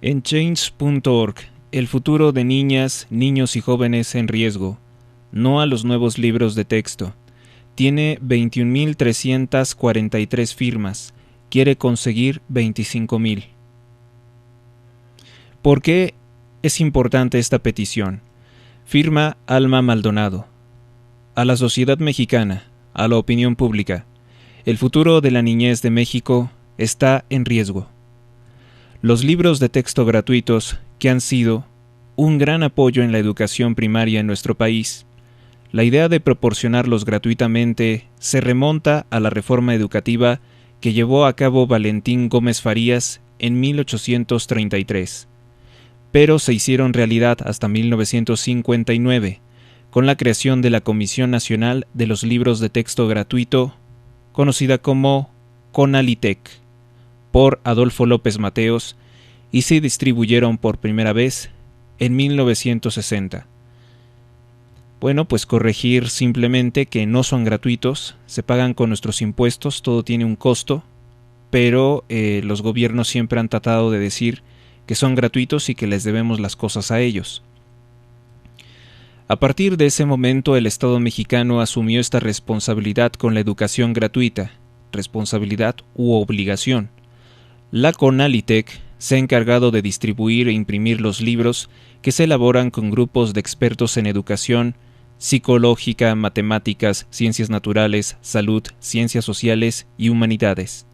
En Change.org, el futuro de niñas, niños y jóvenes en riesgo. No a los nuevos libros de texto. Tiene 21.343 firmas. Quiere conseguir 25.000. ¿Por qué es importante esta petición? Firma Alma Maldonado. A la sociedad mexicana, a la opinión pública, el futuro de la niñez de México está en riesgo. Los libros de texto gratuitos, que han sido un gran apoyo en la educación primaria en nuestro país, la idea de proporcionarlos gratuitamente se remonta a la reforma educativa que llevó a cabo Valentín Gómez Farías en 1833, pero se hicieron realidad hasta 1959, con la creación de la Comisión Nacional de los Libros de Texto Gratuito, conocida como CONALITEC, por Adolfo López Mateos, y se distribuyeron por primera vez en 1960. Bueno, pues corregir simplemente que no son gratuitos, se pagan con nuestros impuestos, todo tiene un costo, pero los gobiernos siempre han tratado de decir que son gratuitos y que les debemos las cosas a ellos. A partir de ese momento, el Estado mexicano asumió esta responsabilidad con la educación gratuita, responsabilidad u obligación. La CONALITEC se ha encargado de distribuir e imprimir los libros que se elaboran con grupos de expertos en educación, psicológica, matemáticas, ciencias naturales, salud, ciencias sociales y humanidades.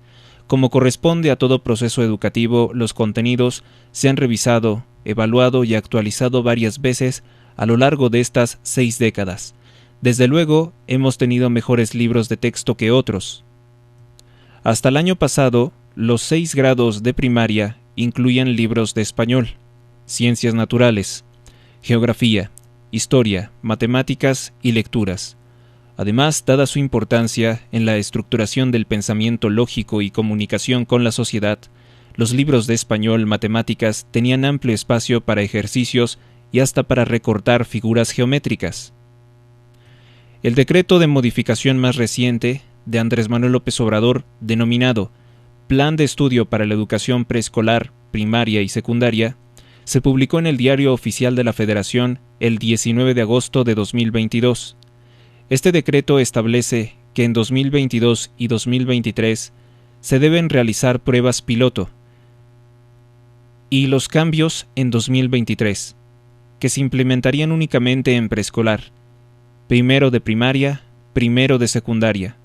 Como corresponde a todo proceso educativo, los contenidos se han revisado, evaluado y actualizado varias veces a lo largo de estas 6 décadas. Desde luego, hemos tenido mejores libros de texto que otros. Hasta el año pasado, los 6 grados de primaria incluían libros de español, ciencias naturales, geografía, historia, matemáticas y lecturas. Además, dada su importancia en la estructuración del pensamiento lógico y comunicación con la sociedad, los libros de español, matemáticas tenían amplio espacio para ejercicios y hasta para recortar figuras geométricas. El decreto de modificación más reciente de Andrés Manuel López Obrador, denominado Plan de Estudio para la Educación Preescolar, Primaria y Secundaria, se publicó en el Diario Oficial de la Federación el 19 de agosto de 2022. Este decreto establece que en 2022 y 2023 se deben realizar pruebas piloto y los cambios en 2023, que se implementarían únicamente en preescolar, primero de primaria, primero de secundaria,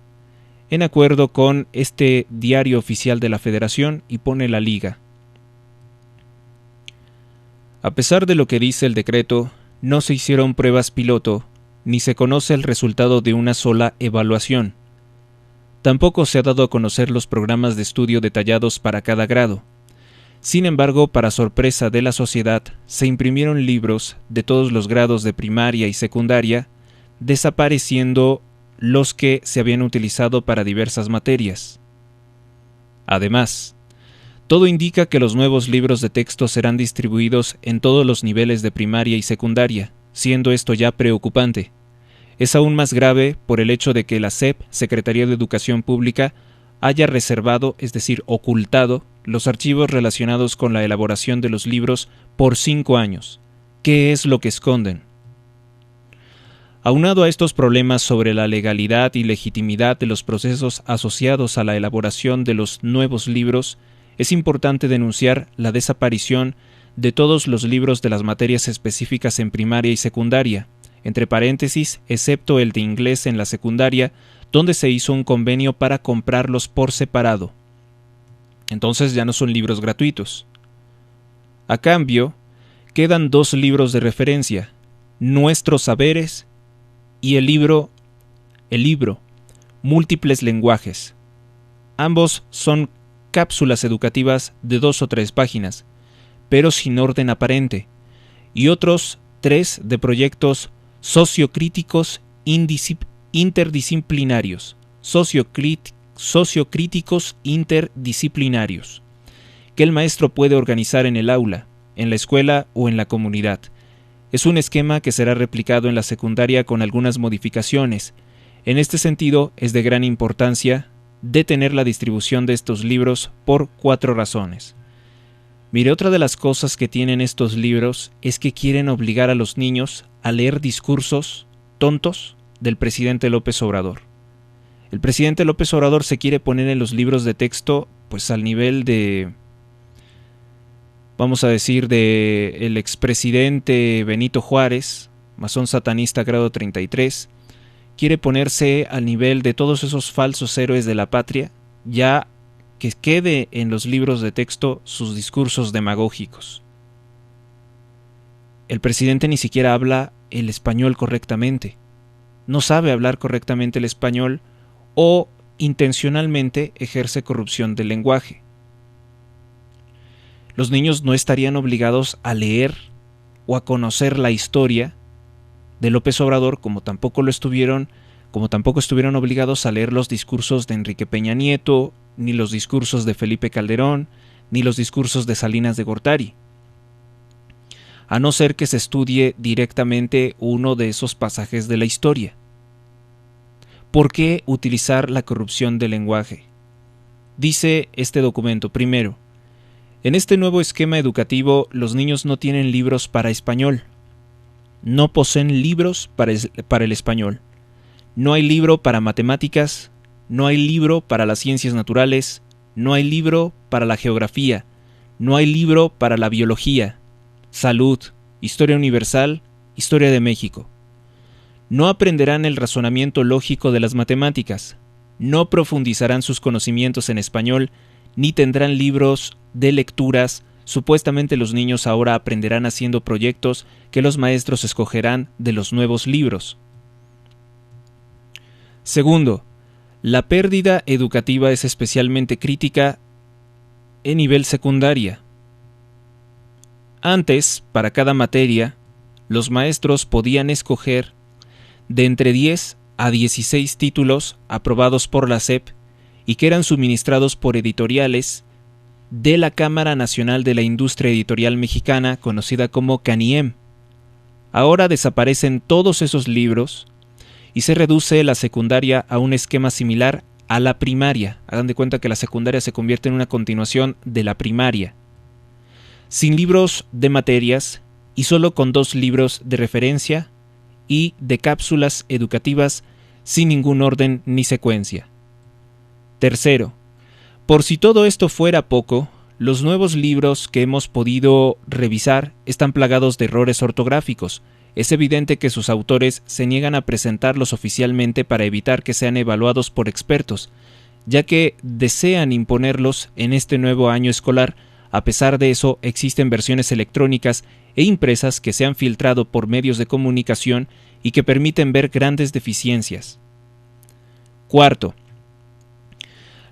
en acuerdo con este Diario Oficial de la Federación, y pone la liga. A pesar de lo que dice el decreto, no se hicieron pruebas piloto, ni se conoce el resultado de una sola evaluación. Tampoco se ha dado a conocer los programas de estudio detallados para cada grado. Sin embargo, para sorpresa de la sociedad, se imprimieron libros de todos los grados de primaria y secundaria, desapareciendo los que se habían utilizado para diversas materias. Además, todo indica que los nuevos libros de texto serán distribuidos en todos los niveles de primaria y secundaria, siendo esto ya preocupante. Es aún más grave por el hecho de que la SEP, Secretaría de Educación Pública, haya reservado, es decir, ocultado, los archivos relacionados con la elaboración de los libros por 5 años. ¿Qué es lo que esconden? Aunado a estos problemas sobre la legalidad y legitimidad de los procesos asociados a la elaboración de los nuevos libros, es importante denunciar la desaparición de todos los libros de las materias específicas en primaria y secundaria, entre paréntesis, excepto el de inglés en la secundaria, donde se hizo un convenio para comprarlos por separado. Entonces ya no son libros gratuitos. A cambio, quedan 2 libros de referencia, Nuestros Saberes y el libro Múltiples Lenguajes. Ambos son cápsulas educativas de 2 o 3 páginas, pero sin orden aparente, y otros 3 de proyectos sociocríticos interdisciplinarios, sociocríticos interdisciplinarios, que el maestro puede organizar en el aula, en la escuela o en la comunidad. Es un esquema que será replicado en la secundaria con algunas modificaciones. En este sentido, es de gran importancia detener la distribución de estos libros por 4 razones. Mire, otra de las cosas que tienen estos libros es que quieren obligar a los niños a leer discursos tontos del presidente López Obrador. El presidente López Obrador se quiere poner en los libros de texto pues al nivel de, vamos a decir, de el expresidente Benito Juárez, masón satanista grado 33, quiere ponerse al nivel de todos esos falsos héroes de la patria, ya que quede en los libros de texto sus discursos demagógicos. El presidente ni siquiera habla el español correctamente, no sabe hablar correctamente el español o intencionalmente ejerce corrupción del lenguaje. Los niños no estarían obligados a leer o a conocer la historia de López Obrador, como tampoco estuvieron obligados a leer los discursos de Enrique Peña Nieto, ni los discursos de Felipe Calderón, ni los discursos de Salinas de Gortari, a no ser que se estudie directamente uno de esos pasajes de la historia. ¿Por qué utilizar la corrupción del lenguaje? Dice este documento, primero, en este nuevo esquema educativo los niños no tienen libros para español, no poseen libros para el español, no hay libro para matemáticas, no hay libro para las ciencias naturales, no hay libro para la geografía, no hay libro para la biología, salud, historia universal, historia de México. No aprenderán el razonamiento lógico de las matemáticas, no profundizarán sus conocimientos en español, ni tendrán libros de lecturas. Supuestamente los niños ahora aprenderán haciendo proyectos que los maestros escogerán de los nuevos libros. Segundo, la pérdida educativa es especialmente crítica en nivel secundaria. Antes, para cada materia, los maestros podían escoger de entre 10 a 16 títulos aprobados por la SEP y que eran suministrados por editoriales de la Cámara Nacional de la Industria Editorial Mexicana, conocida como CANIEM. Ahora desaparecen todos esos libros y se reduce la secundaria a un esquema similar a la primaria. Hagan de cuenta que la secundaria se convierte en una continuación de la primaria, sin libros de materias y solo con 2 libros de referencia y de cápsulas educativas sin ningún orden ni secuencia. Tercero, por si todo esto fuera poco, los nuevos libros que hemos podido revisar están plagados de errores ortográficos. Es evidente que sus autores se niegan a presentarlos oficialmente para evitar que sean evaluados por expertos, ya que desean imponerlos en este nuevo año escolar. A pesar de eso, existen versiones electrónicas e impresas que se han filtrado por medios de comunicación y que permiten ver grandes deficiencias. Cuarto,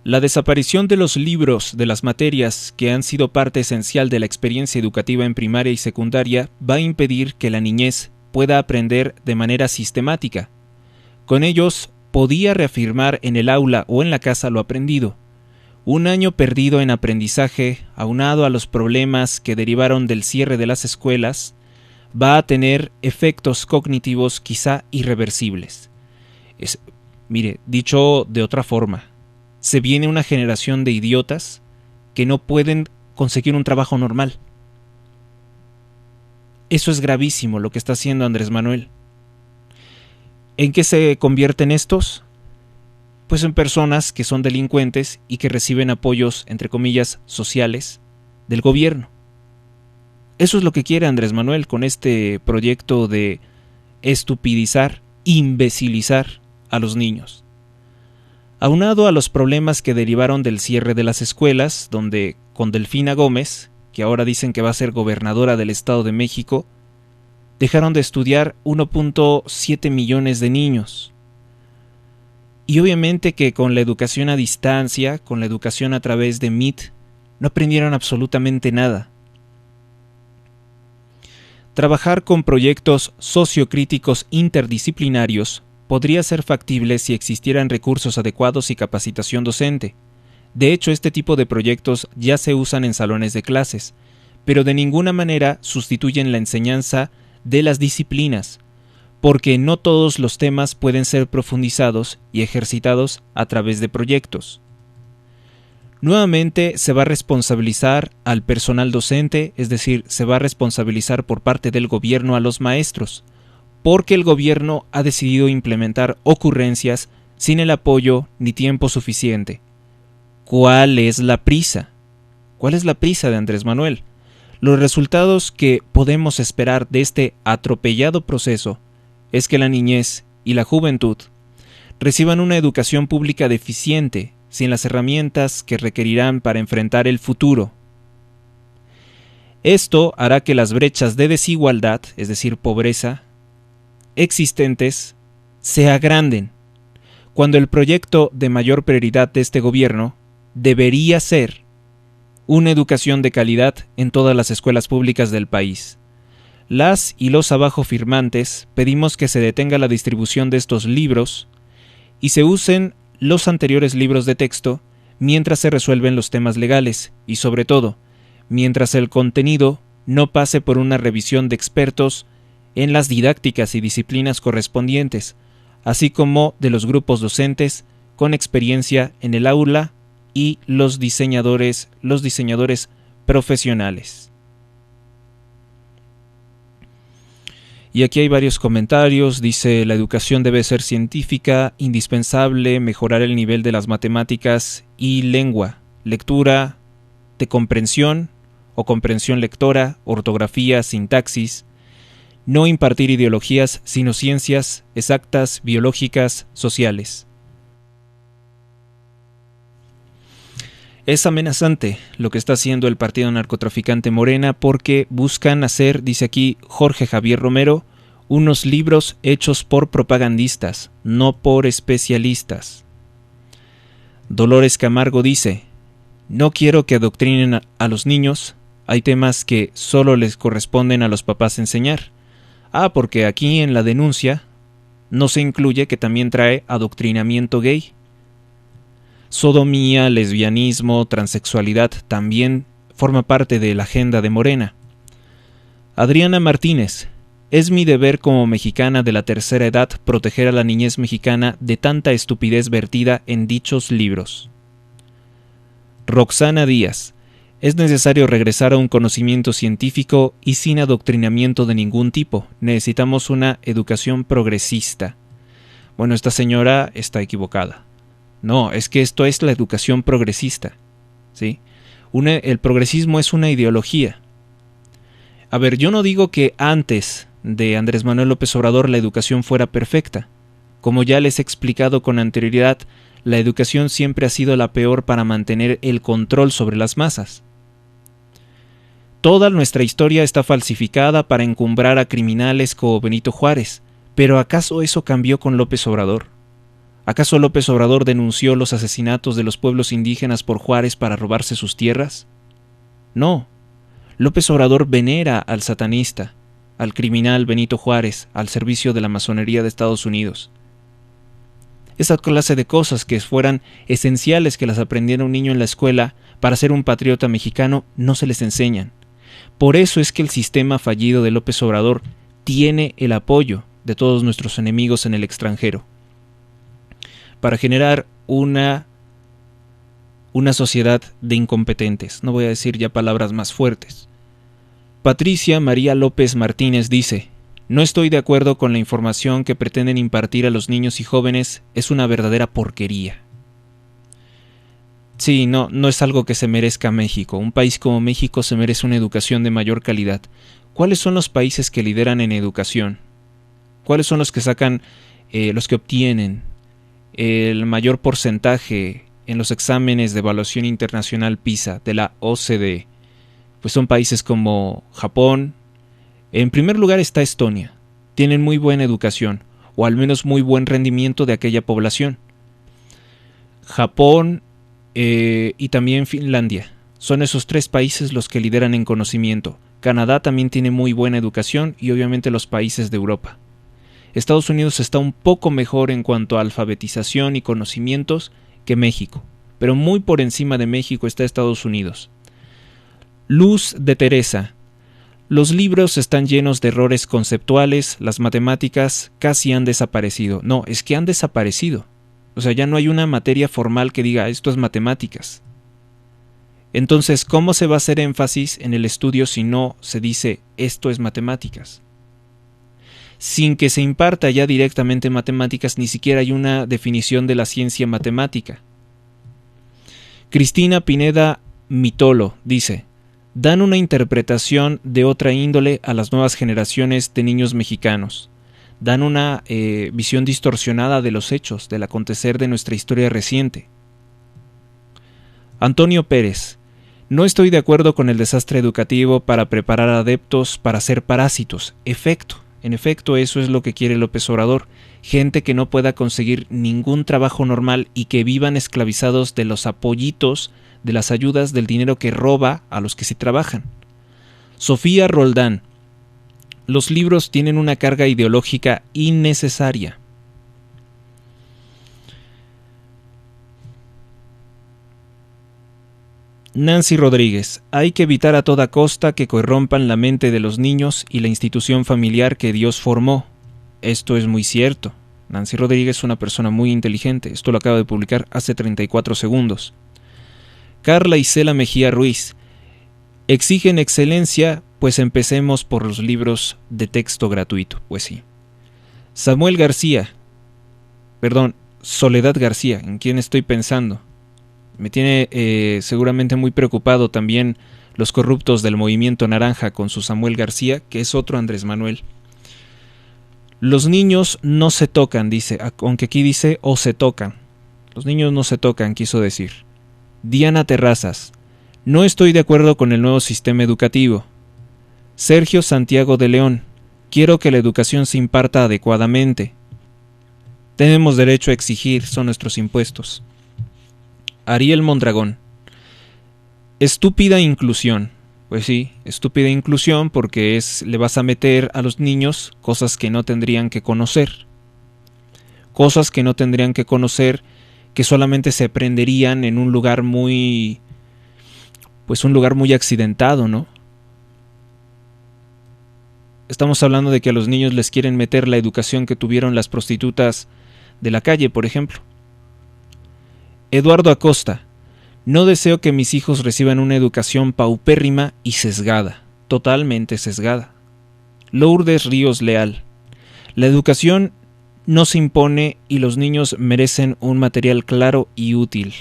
la desaparición de los libros de las materias que han sido parte esencial de la experiencia educativa en primaria y secundaria va a impedir que la niñez pueda aprender de manera sistemática. Con ellos podía reafirmar en el aula o en la casa lo aprendido. Un año perdido en aprendizaje, aunado a los problemas que derivaron del cierre de las escuelas, va a tener efectos cognitivos quizá irreversibles. Mire, dicho de otra forma, se viene una generación de idiotas que no pueden conseguir un trabajo normal. Eso es gravísimo lo que está haciendo Andrés Manuel. ¿En qué se convierten estos? Pues en personas que son delincuentes y que reciben apoyos, entre comillas, sociales del gobierno. Eso es lo que quiere Andrés Manuel con este proyecto de estupidizar, imbecilizar a los niños. Aunado a los problemas que derivaron del cierre de las escuelas, donde con Delfina Gómez, que ahora dicen que va a ser gobernadora del Estado de México, dejaron de estudiar 1.7 millones de niños. Y obviamente que con la educación a distancia, con la educación a través de Meet, no aprendieron absolutamente nada. Trabajar con proyectos sociocríticos interdisciplinarios podría ser factible si existieran recursos adecuados y capacitación docente. De hecho, este tipo de proyectos ya se usan en salones de clases, pero de ninguna manera sustituyen la enseñanza de las disciplinas, porque no todos los temas pueden ser profundizados y ejercitados a través de proyectos. Nuevamente se va a responsabilizar al personal docente, es decir, se va a responsabilizar por parte del gobierno a los maestros, porque el gobierno ha decidido implementar ocurrencias sin el apoyo ni tiempo suficiente. ¿Cuál es la prisa? ¿Cuál es la prisa de Andrés Manuel? Los resultados que podemos esperar de este atropellado proceso es que la niñez y la juventud reciban una educación pública deficiente, sin las herramientas que requerirán para enfrentar el futuro. Esto hará que las brechas de desigualdad, es decir, pobreza, existentes, se agranden, cuando el proyecto de mayor prioridad de este gobierno debería ser una educación de calidad en todas las escuelas públicas del país. Las y los abajo firmantes pedimos que se detenga la distribución de estos libros y se usen los anteriores libros de texto mientras se resuelven los temas legales y, sobre todo, mientras el contenido no pase por una revisión de expertos en las didácticas y disciplinas correspondientes, así como de los grupos docentes con experiencia en el aula y los diseñadores profesionales. Y aquí hay varios comentarios. Dice: la educación debe ser científica, indispensable, mejorar el nivel de las matemáticas y lengua, lectura de comprensión o comprensión lectora, ortografía, sintaxis, no impartir ideologías, sino ciencias exactas, biológicas, sociales. Es amenazante lo que está haciendo el partido narcotraficante Morena porque buscan hacer, dice aquí Jorge Javier Romero, unos libros hechos por propagandistas, no por especialistas. Dolores Camargo dice: no quiero que adoctrinen a los niños, hay temas que solo les corresponden a los papás enseñar. Porque aquí en la denuncia no se incluye que también trae adoctrinamiento gay. Sodomía, lesbianismo, transexualidad también forma parte de la agenda de Morena. Adriana Martínez: es mi deber como mexicana de la tercera edad proteger a la niñez mexicana de tanta estupidez vertida en dichos libros. Roxana Díaz: es necesario regresar a un conocimiento científico y sin adoctrinamiento de ningún tipo. Necesitamos una educación progresista. Bueno, esta señora está equivocada. No, es que esto es la educación progresista, ¿sí? El progresismo es una ideología. A ver, yo no digo que antes de Andrés Manuel López Obrador la educación fuera perfecta. Como ya les he explicado con anterioridad, la educación siempre ha sido la peor para mantener el control sobre las masas. Toda nuestra historia está falsificada para encumbrar a criminales como Benito Juárez, pero ¿acaso eso cambió con López Obrador? ¿Acaso López Obrador denunció los asesinatos de los pueblos indígenas por Juárez para robarse sus tierras? No. López Obrador venera al satanista, al criminal Benito Juárez, al servicio de la masonería de Estados Unidos. Esa clase de cosas que fueran esenciales que las aprendiera un niño en la escuela para ser un patriota mexicano no se les enseñan. Por eso es que el sistema fallido de López Obrador tiene el apoyo de todos nuestros enemigos en el extranjero, para generar una sociedad de incompetentes. No voy a decir ya palabras más fuertes. Patricia María López Martínez dice: no estoy de acuerdo con la información que pretenden impartir a los niños y jóvenes, es una verdadera porquería. Sí, no es algo que se merezca México. Un país como México se merece una educación de mayor calidad. ¿Cuáles son los países que lideran en educación? ¿Cuáles son los que sacan, los que obtienen el mayor porcentaje en los exámenes de evaluación internacional PISA de la OCDE? Pues son países como Japón. En primer lugar está Estonia. Tienen muy buena educación, o al menos muy buen rendimiento de aquella población. Japón y también Finlandia. Son esos tres países los que lideran en conocimiento. Canadá también tiene muy buena educación y obviamente los países de Europa. Estados Unidos está un poco mejor en cuanto a alfabetización y conocimientos que México, pero muy por encima de México está Estados Unidos. Luz de Teresa: los libros están llenos de errores conceptuales, las matemáticas casi han desaparecido. No, es que han desaparecido. O sea, ya no hay una materia formal que diga esto es matemáticas. Entonces, ¿cómo se va a hacer énfasis en el estudio si no se dice esto es matemáticas? Sin que se imparta ya directamente matemáticas, ni siquiera hay una definición de la ciencia matemática. Cristina Pineda Mitolo dice: dan una interpretación de otra índole a las nuevas generaciones de niños mexicanos. Dan una visión distorsionada de los hechos, del acontecer de nuestra historia reciente. Antonio Pérez: no estoy de acuerdo con el desastre educativo para preparar adeptos para ser parásitos. En efecto, eso es lo que quiere López Obrador. Gente que no pueda conseguir ningún trabajo normal y que vivan esclavizados de los apoyitos, de las ayudas, del dinero que roba a los que sí trabajan. Sofía Roldán: los libros tienen una carga ideológica innecesaria. Nancy Rodríguez: hay que evitar a toda costa que corrompan la mente de los niños y la institución familiar que Dios formó. Esto es muy cierto. Nancy Rodríguez es una persona muy inteligente. Esto lo acaba de publicar hace 34 segundos. Carla Isela Mejía Ruiz: exigen excelencia, pues empecemos por los libros de texto gratuito. Pues sí. Soledad García: ¿en quién estoy pensando? Me tiene seguramente muy preocupado también los corruptos del Movimiento Naranja con su Samuel García, que es otro Andrés Manuel. Los niños no se tocan, dice, aunque aquí dice o se tocan. Los niños no se tocan, quiso decir. Diana Terrazas: no estoy de acuerdo con el nuevo sistema educativo. Sergio Santiago de León: quiero que la educación se imparta adecuadamente. Tenemos derecho a exigir, son nuestros impuestos. Ariel Mondragón: estúpida inclusión. Pues sí, estúpida inclusión porque le vas a meter a los niños cosas que no tendrían que conocer. Cosas que no tendrían que conocer, que solamente se aprenderían en un lugar muy accidentado, ¿no? Estamos hablando de que a los niños les quieren meter la educación que tuvieron las prostitutas de la calle, por ejemplo. Eduardo Acosta: no deseo que mis hijos reciban una educación paupérrima y sesgada, totalmente sesgada. Lourdes Ríos Leal: la educación no se impone y los niños merecen un material claro y útil.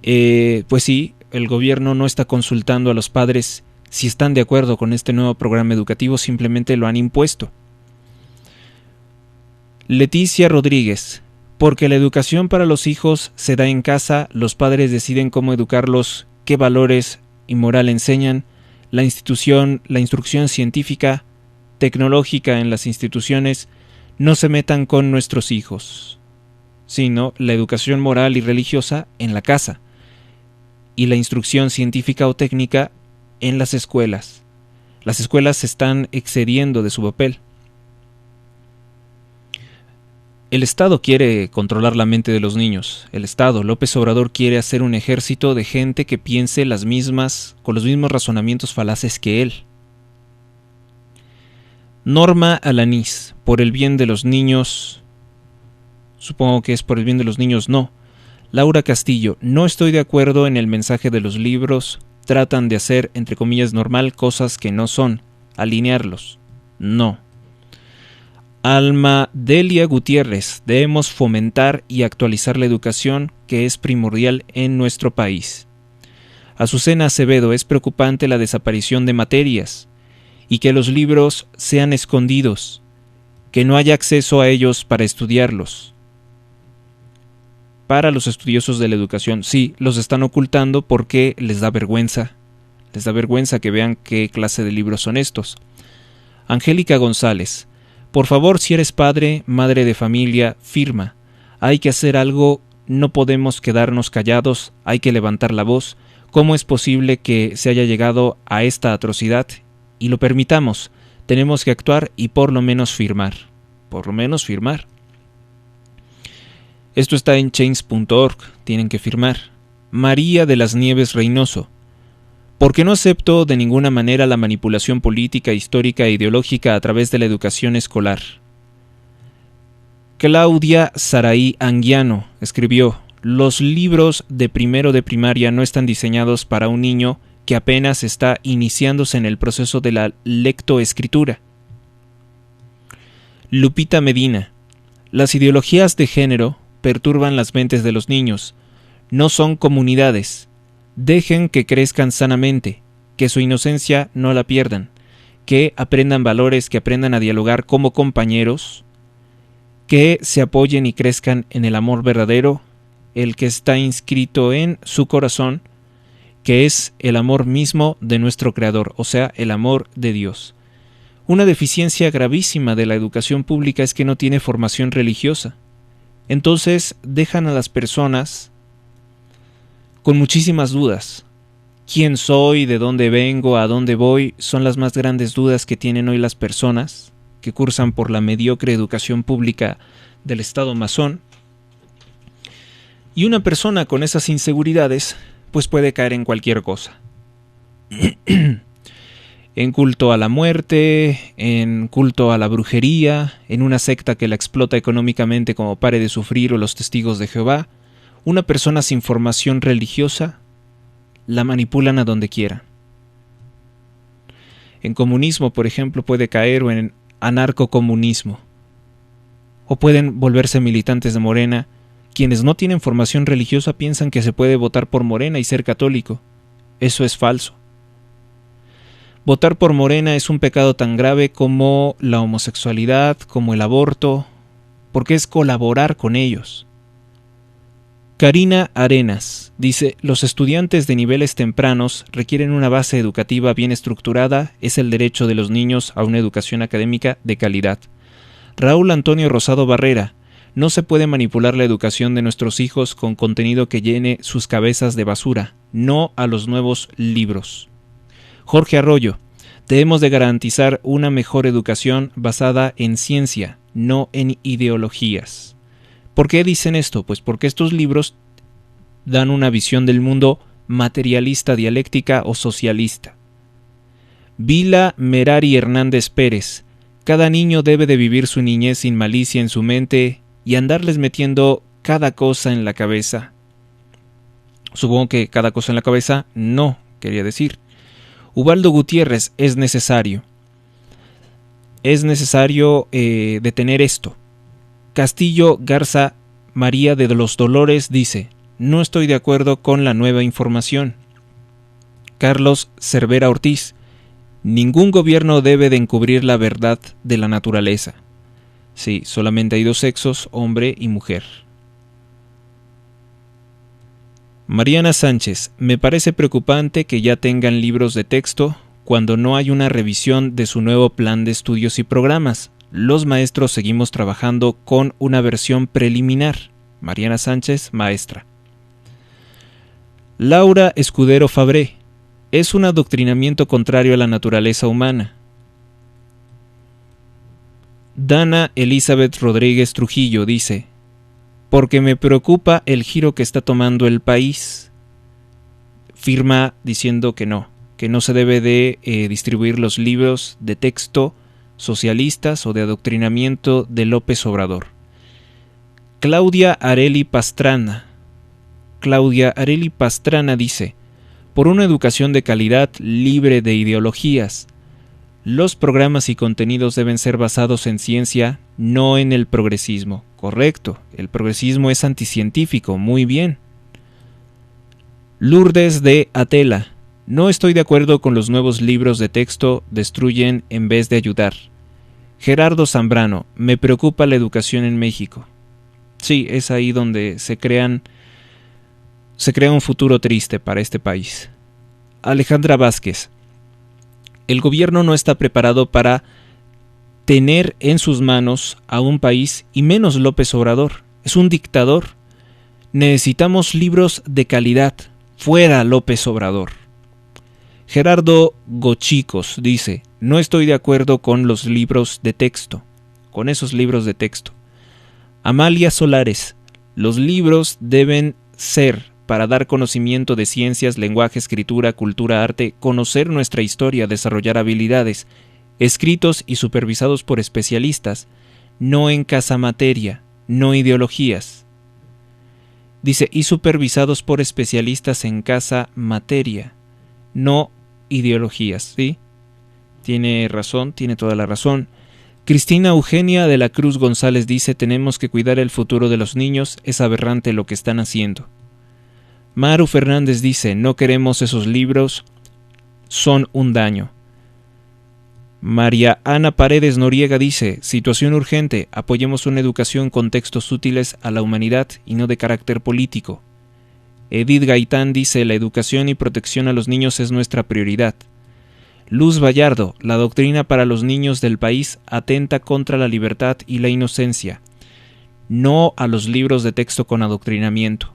Pues sí, el gobierno no está consultando a los padres si están de acuerdo con este nuevo programa educativo, simplemente lo han impuesto. Leticia Rodríguez: porque la educación para los hijos se da en casa, los padres deciden cómo educarlos, qué valores y moral enseñan, la instrucción científica, tecnológica en las instituciones, no se metan con nuestros hijos, sino la educación moral y religiosa en la casa, y la instrucción científica o técnica en las escuelas. Las escuelas se están excediendo de su papel. El Estado quiere controlar la mente de los niños. El Estado, López Obrador, quiere hacer un ejército de gente que piense con los mismos razonamientos falaces que él. Norma Alanís: por el bien de los niños. Supongo que es por el bien de los niños, no. Laura Castillo: no estoy de acuerdo en el mensaje de los libros. Tratan de hacer, entre comillas, normal cosas que no son. Alinearlos. No. Alma Delia Gutiérrez: debemos fomentar y actualizar la educación, que es primordial en nuestro país. Azucena Acevedo: es preocupante la desaparición de materias y que los libros sean escondidos, que no haya acceso a ellos para estudiarlos. Para los estudiosos de la educación, sí, los están ocultando porque les da vergüenza. Les da vergüenza que vean qué clase de libros son estos. Angélica González: por favor, si eres padre, madre de familia, firma. Hay que hacer algo, no podemos quedarnos callados, hay que levantar la voz. ¿Cómo es posible que se haya llegado a esta atrocidad y lo permitamos? Tenemos que actuar y por lo menos firmar. Por lo menos firmar. Esto está en change.org, tienen que firmar. María de las Nieves Reynoso: porque no acepto de ninguna manera la manipulación política, histórica e ideológica a través de la educación escolar. Claudia Saraí Anguiano escribió: los libros de primero de primaria no están diseñados para un niño que apenas está iniciándose en el proceso de la lectoescritura. Lupita Medina: las ideologías de género perturban las mentes de los niños. No son comunidades. Dejen que crezcan sanamente, que su inocencia no la pierdan, que aprendan valores, que aprendan a dialogar como compañeros, que se apoyen y crezcan en el amor verdadero, el que está inscrito en su corazón, que es el amor mismo de nuestro Creador, o sea, el amor de Dios. Una deficiencia gravísima de la educación pública es que no tiene formación religiosa. Entonces dejan a las personas con muchísimas dudas. ¿Quién soy? ¿De dónde vengo? ¿A dónde voy? Son las más grandes dudas que tienen hoy las personas que cursan por la mediocre educación pública del Estado masón. Y una persona con esas inseguridades pues puede caer en cualquier cosa. En culto a la muerte, en culto a la brujería, en una secta que la explota económicamente como Pare de Sufrir o los Testigos de Jehová. Una persona sin formación religiosa la manipulan a donde quiera. En comunismo, por ejemplo, puede caer, o en anarcocomunismo. O pueden volverse militantes de Morena. Quienes no tienen formación religiosa piensan que se puede votar por Morena y ser católico. Eso es falso. Votar por Morena es un pecado tan grave como la homosexualidad, como el aborto, porque es colaborar con ellos. Karina Arenas dice: los estudiantes de niveles tempranos requieren una base educativa bien estructurada, es el derecho de los niños a una educación académica de calidad. Raúl Antonio Rosado Barrera: no se puede manipular la educación de nuestros hijos con contenido que llene sus cabezas de basura, no a los nuevos libros. Jorge Arroyo: debemos de garantizar una mejor educación basada en ciencia, no en ideologías. ¿Por qué dicen esto? Pues porque estos libros dan una visión del mundo materialista, dialéctica o socialista. Vila Merari Hernández Pérez: cada niño debe de vivir su niñez sin malicia en su mente y andarles metiendo cada cosa en la cabeza. Supongo que cada cosa en la cabeza no quería decir. Ubaldo Gutiérrez: es necesario. Es necesario detener esto. Castillo Garza María de los Dolores dice: no estoy de acuerdo con la nueva información. Carlos Cervera Ortiz: ningún gobierno debe de encubrir la verdad de la naturaleza. Sí, solamente hay dos sexos, hombre y mujer. Mariana Sánchez: me parece preocupante que ya tengan libros de texto cuando no hay una revisión de su nuevo plan de estudios y programas. Los maestros seguimos trabajando con una versión preliminar. Mariana Sánchez, maestra. Laura Escudero Fabré: es un adoctrinamiento contrario a la naturaleza humana. Dana Elizabeth Rodríguez Trujillo dice: porque me preocupa el giro que está tomando el país. Firma diciendo que no se debe de distribuir los libros de texto socialistas o de adoctrinamiento de López Obrador. Claudia Areli Pastrana dice: por una educación de calidad libre de ideologías, los programas y contenidos deben ser basados en ciencia, no en el progresismo. Correcto, el progresismo es anticientífico, muy bien. Lourdes de Atela: no estoy de acuerdo con los nuevos libros de texto, destruyen en vez de ayudar. Gerardo Zambrano: me preocupa la educación en México. Sí, es ahí donde se crea un futuro triste para este país. Alejandra Vázquez: el gobierno no está preparado para tener en sus manos a un país, y menos López Obrador. Es un dictador. Necesitamos libros de calidad. Fuera López Obrador. Gerardo Gochicos dice: no estoy de acuerdo con los libros de texto, con esos libros de texto. Amalia Solares: los libros deben ser para dar conocimiento de ciencias, lenguaje, escritura, cultura, arte, conocer nuestra historia, desarrollar habilidades, escritos y supervisados por especialistas, no en casamateria, no ideologías. Dice, y supervisados por especialistas en cada materia, no ideologías, ¿sí? Tiene razón, tiene toda la razón. Cristina Eugenia de la Cruz González dice, tenemos que cuidar el futuro de los niños, es aberrante lo que están haciendo. Maru Fernández dice, no queremos esos libros, son un daño. María Ana Paredes Noriega dice, situación urgente, apoyemos una educación con textos útiles a la humanidad y no de carácter político. Edith Gaitán dice, la educación y protección a los niños es nuestra prioridad. Luz Vallardo, la doctrina para los niños del país atenta contra la libertad y la inocencia, no a los libros de texto con adoctrinamiento.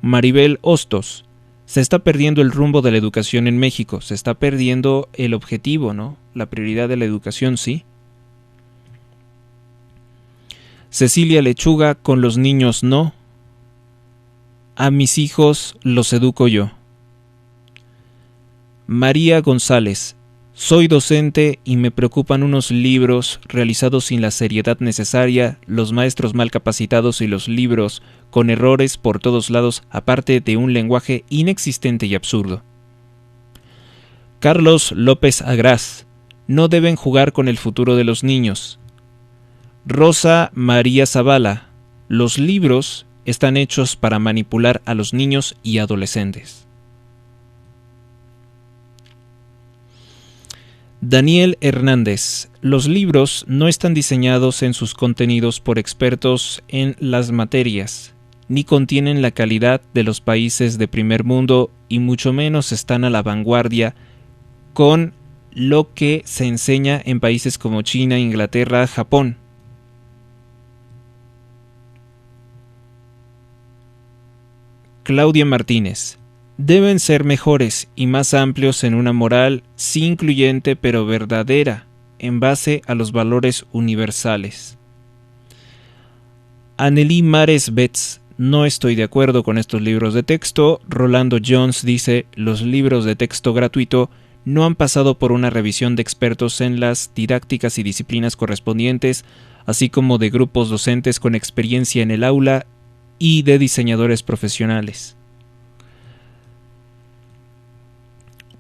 Maribel Hostos, se está perdiendo el rumbo de la educación en México, se está perdiendo el objetivo, ¿no? La prioridad de la educación, sí. Cecilia Lechuga, con los niños no. A mis hijos los educo yo. María González, soy docente y me preocupan unos libros realizados sin la seriedad necesaria, los maestros mal capacitados y los libros con errores por todos lados, aparte de un lenguaje inexistente y absurdo. Carlos López Agraz, no deben jugar con el futuro de los niños. Rosa María Zavala, los libros están hechos para manipular a los niños y adolescentes. Daniel Hernández, los libros no están diseñados en sus contenidos por expertos en las materias, ni contienen la calidad de los países de primer mundo y mucho menos están a la vanguardia con lo que se enseña en países como China, Inglaterra, Japón. Claudia Martínez, deben ser mejores y más amplios en una moral sí incluyente pero verdadera, en base a los valores universales. Anneli Mares Betts, no estoy de acuerdo con estos libros de texto. Rolando Jones dice, los libros de texto gratuito no han pasado por una revisión de expertos en las didácticas y disciplinas correspondientes, así como de grupos docentes con experiencia en el aula y de diseñadores profesionales.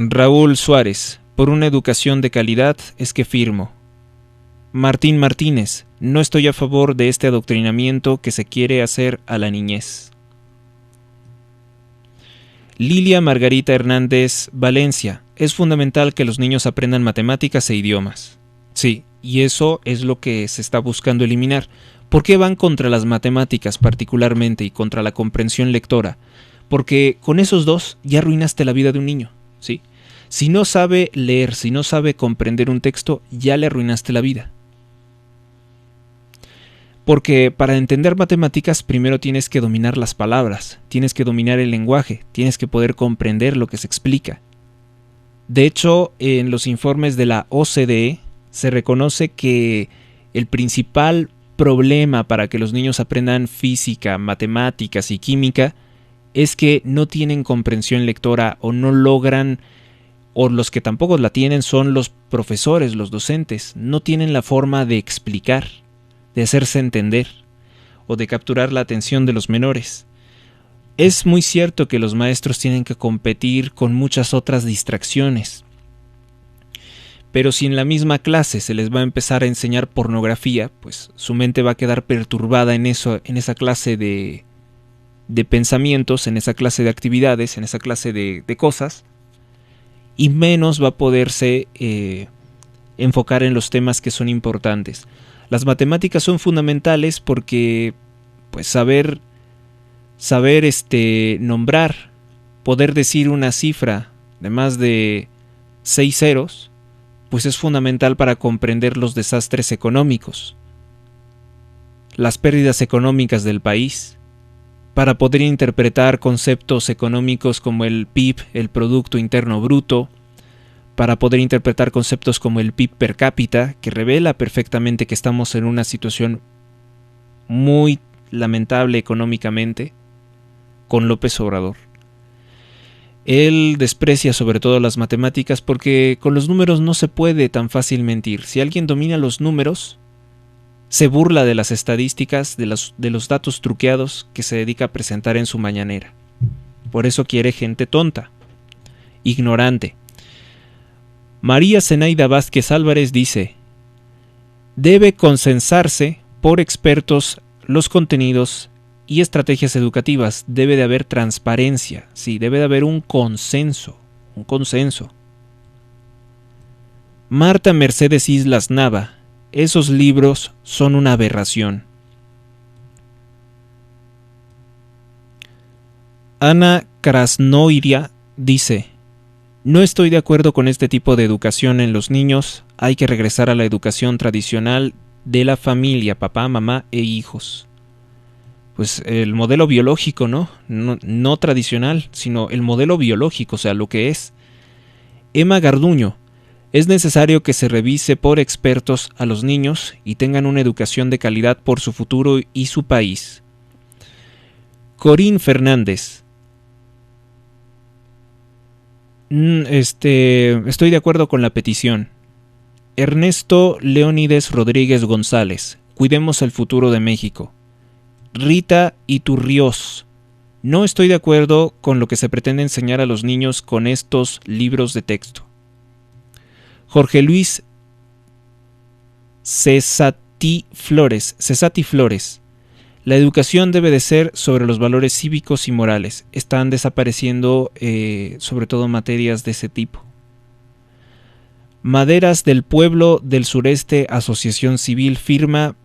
Raúl Suárez, por una educación de calidad es que firmo. Martín Martínez, no estoy a favor de este adoctrinamiento que se quiere hacer a la niñez. Lilia Margarita Hernández Valencia, es fundamental que los niños aprendan matemáticas e idiomas. Sí, y eso es lo que se está buscando eliminar. ¿Por qué van contra las matemáticas particularmente y contra la comprensión lectora? Porque con esos dos ya arruinaste la vida de un niño, ¿sí? Si no sabe leer, si no sabe comprender un texto, ya le arruinaste la vida. Porque para entender matemáticas primero tienes que dominar las palabras, tienes que dominar el lenguaje, tienes que poder comprender lo que se explica. De hecho, en los informes de la OCDE se reconoce que el principal problema para que los niños aprendan física, matemáticas y química es que no tienen comprensión lectora o no logran, o los que tampoco la tienen son los profesores, los docentes, no tienen la forma de explicar, de hacerse entender o de capturar la atención de los menores. Es muy cierto que los maestros tienen que competir con muchas otras distracciones, pero si en la misma clase se les va a empezar a enseñar pornografía, pues su mente va a quedar perturbada en eso, en esa clase de pensamientos, en esa clase de actividades, en esa clase de cosas, y menos va a poderse enfocar en los temas que son importantes. Las matemáticas son fundamentales porque pues saber nombrar, poder decir una cifra de más de 6 ceros, pues es fundamental para comprender los desastres económicos, las pérdidas económicas del país, para poder interpretar conceptos económicos como el PIB, el Producto Interno Bruto, para poder interpretar conceptos como el PIB per cápita, que revela perfectamente que estamos en una situación muy lamentable económicamente con López Obrador. Él desprecia sobre todo las matemáticas porque con los números no se puede tan fácil mentir. Si alguien domina los números, Se burla de las estadísticas, de los datos truqueados que se dedica a presentar en su mañanera. Por eso quiere gente tonta, ignorante. María Zenaida Vázquez Álvarez dice: debe consensarse por expertos los contenidos y estrategias educativas. Debe de haber transparencia, sí, debe de haber un consenso. Marta Mercedes Islas Nava: esos libros son una aberración. Ana Krasnoiria dice: no estoy de acuerdo con este tipo de educación en los niños. Hay que regresar a la educación tradicional de la familia, papá, mamá e hijos. Pues el modelo biológico, ¿no? No tradicional, sino el modelo biológico, o sea, lo que es. Emma Garduño: es necesario que se revise por expertos a los niños y tengan una educación de calidad por su futuro y su país. Corín Fernández: estoy de acuerdo con la petición. Ernesto Leónides Rodríguez González: cuidemos el futuro de México. Rita Iturriós: no estoy de acuerdo con lo que se pretende enseñar a los niños con estos libros de texto. Jorge Luis Cesati Flores: la educación debe de ser sobre los valores cívicos y morales. Están desapareciendo sobre todo materias de ese tipo. Maderas del Pueblo del Sureste Asociación Civil firma: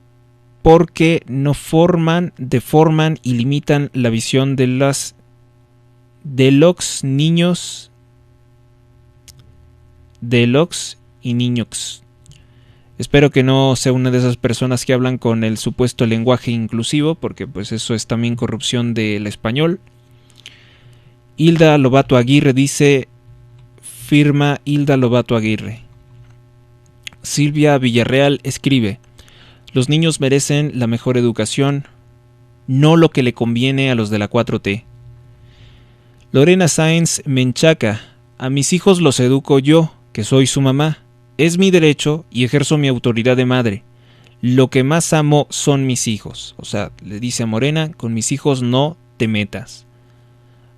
porque no deforman y limitan la visión de los niños, y niños. Espero que no sea una de esas personas que hablan con el supuesto lenguaje inclusivo, porque pues eso es también corrupción del español. Hilda Lobato Aguirre dice: firma Hilda Lobato Aguirre. Silvia Villarreal escribe: los niños merecen la mejor educación, no lo que le conviene a los de la 4T. Lorena Sáenz Menchaca: a mis hijos los educo yo, que soy su mamá. Es mi derecho y ejerzo mi autoridad de madre. Lo que más amo son mis hijos. O sea, le dice a Morena: con mis hijos no te metas.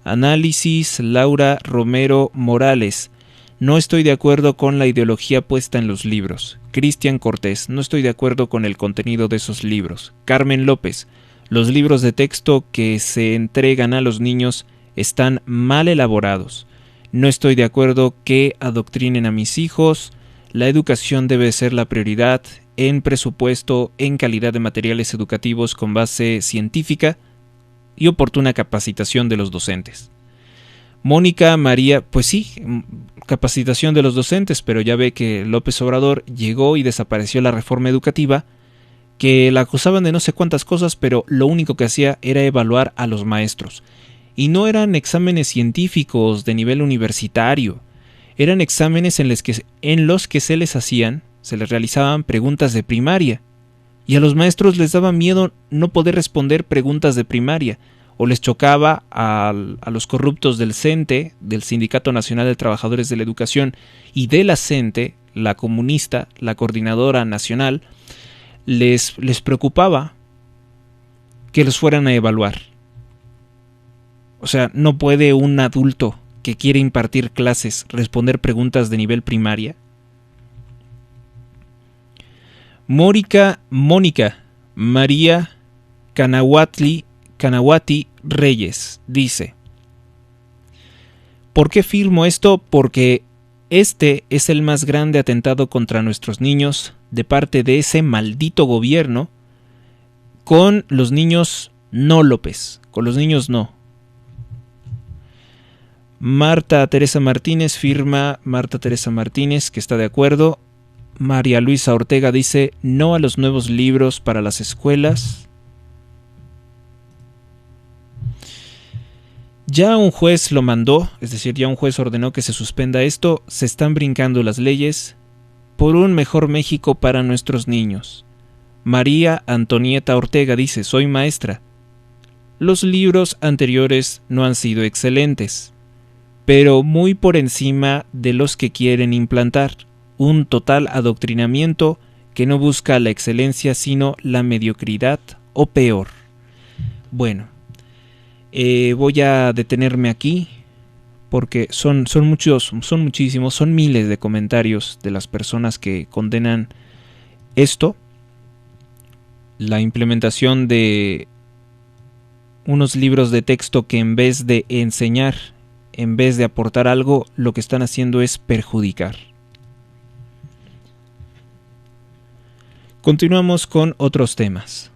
Análisis Laura Romero Morales: no estoy de acuerdo con la ideología puesta en los libros. Cristian Cortés: no estoy de acuerdo con el contenido de esos libros. Carmen López: los libros de texto que se entregan a los niños están mal elaborados. No estoy de acuerdo que adoctrinen a mis hijos. La educación debe ser la prioridad en presupuesto, en calidad de materiales educativos con base científica y oportuna capacitación de los docentes. Mónica María: pues sí, capacitación de los docentes, pero ya ve que López Obrador llegó y desapareció la reforma educativa, que la acusaban de no sé cuántas cosas, pero lo único que hacía era evaluar a los maestros. Y no eran exámenes científicos de nivel universitario, eran exámenes en los que se les realizaban preguntas de primaria, y a los maestros les daba miedo no poder responder preguntas de primaria, o les chocaba a los corruptos del CENTE, del Sindicato Nacional de Trabajadores de la Educación, y de la CENTE, la comunista, la coordinadora nacional, les preocupaba que los fueran a evaluar. O sea, no puede un adulto que quiere impartir clases responder preguntas de nivel primaria. Mónica María Canawati Reyes dice: ¿por qué firmo esto? Porque este es el más grande atentado contra nuestros niños de parte de ese maldito gobierno. Con los niños no, López, con los niños no. Marta Teresa Martínez firma Marta Teresa Martínez, que está de acuerdo. María Luisa Ortega dice: no a los nuevos libros para las escuelas. Ya un juez lo mandó, es decir, ya un juez ordenó que se suspenda esto. Se están brincando las leyes por un mejor México para nuestros niños. María Antonieta Ortega dice: soy maestra. Los libros anteriores no han sido excelentes, pero muy por encima de los que quieren implantar. Un total adoctrinamiento que no busca la excelencia sino la mediocridad o peor. Bueno, voy a detenerme aquí porque son muchísimos, son miles de comentarios de las personas que condenan esto, la implementación de unos libros de texto que en vez de enseñar, en vez de aportar algo, lo que están haciendo es perjudicar. Continuamos con otros temas.